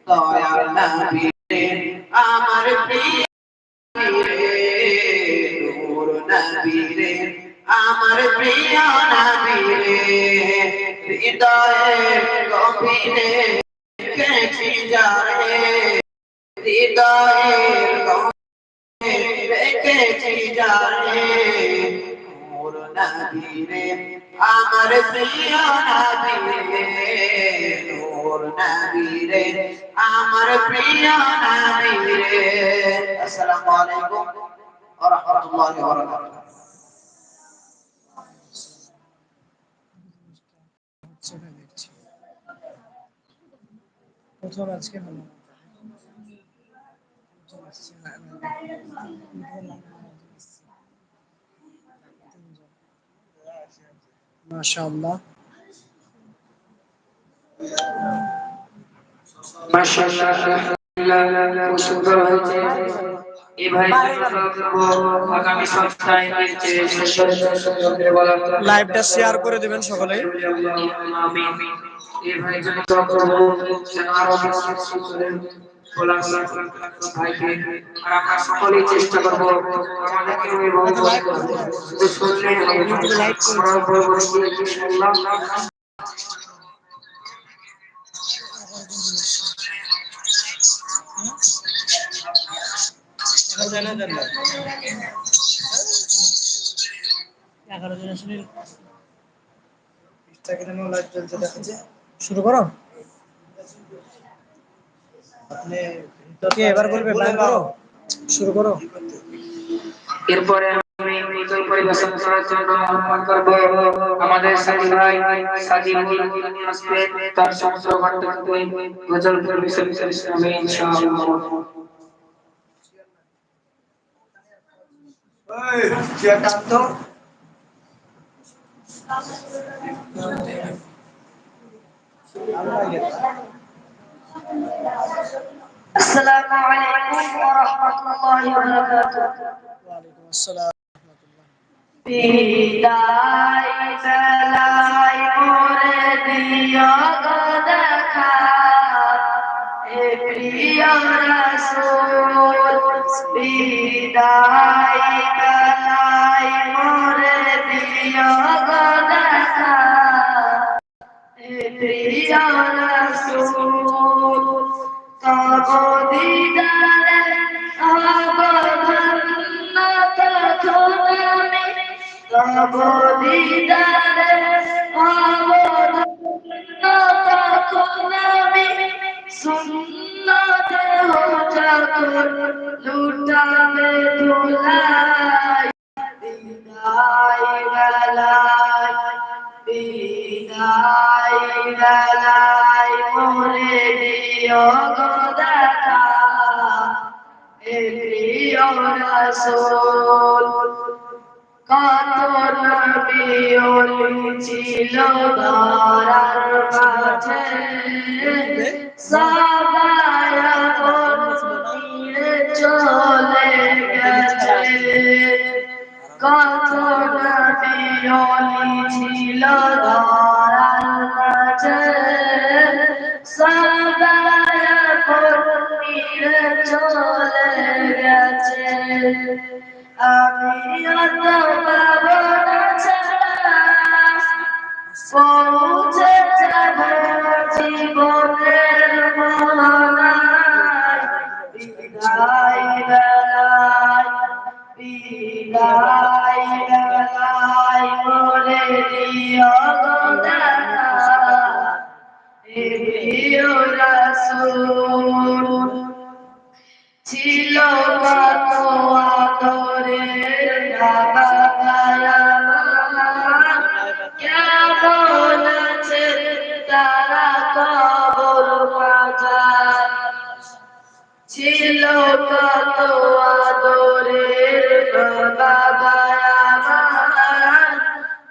দয়ার নবী রে আমার প্রিয় রে নূর নবী রে আমার প্রিয় নবী রে হৃদয়ের গভীরে রেখেছি যারে হৃদয়ের গভীরে রেখেছি যারে নূর নবী রে আমার প্রিয় নবী রে নূর নবী রে আমার প্রিয় নবী রে। আসসালামু আলাইকুম ওয়া রাহমাতুল্লাহি ওয়া বারাকাতুহু। সেটা দেখছি প্রথম আজকে হলো মাশাআল্লাহ মাশাআল্লাহ খুব সুন্দর হয়েছে। এই ভাই আগামী সপ্তাহে লাইভটা শেয়ার করে দিবেন সকলে। আমি এই ভাই জন্য দোয়া করব যেন আরো ভাইকে আর আমরা সকলেই চেষ্টা করব আমাদেরকে এবং শুধু শুনলেই হবে না, আমরাও বলবো ইনশাআল্লাহ। শুরু করো। এবার বলবে শুরু করো। এরপরে আমি গজল পরিবেশন করার জন্য আহ্বান করব আমাদের সাথী ভাই সাজিদুল আসবে, তার সমস্ত বক্তব্য গজল পরিবেশন করবে ইনশাআল্লাহ। এই চেয়ারটা তো আসসালামু আলাইকুম ওয়া রাহমাতুল্লাহি ওয়া বারাকাতুহু। ওয়া আলাইকুম আসসালাম। বিদায় বেলায় মোরে দিও গো দেখা হে প্রিয় রাসূল। বিদায় বেলায় মোরে দিও গো দেখা হে প্রিয় রাসূল। তব দিদারে হব ধন্য তখন আমি, তব দিদারে হব ধন্য তখন আমি, সুন্নত যখন লুটাবে ধুলাই। বিদায় বেলায় বিদায় বেলায় মোরে দিও গো দেখা হে প্রিয় রাসূল। কত নবী ওলি ছিল ধরার মাঝে, সবাই আপন নিয়ে চলে গেছে। কত নবী ওলি ছিল ধরার মাঝে, সবাই আপন নিয়ে চলে গেছে। আমি অত পাবো না ছাড়া পৌঁছে যাব জীবনের মহলায়। বিদায় বেলায় বিদায় বেলায় মোরে দিও গো দেখা হে প্রিয় রাসূল। ছিল কত আদরের বাবা আমার, কেমন আছে তারা কবর মাঝার। ছিল কত আদরের বাবা আমার,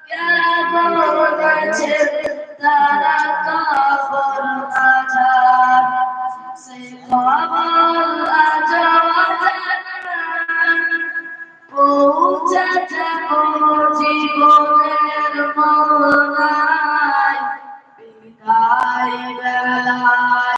কেমন আছে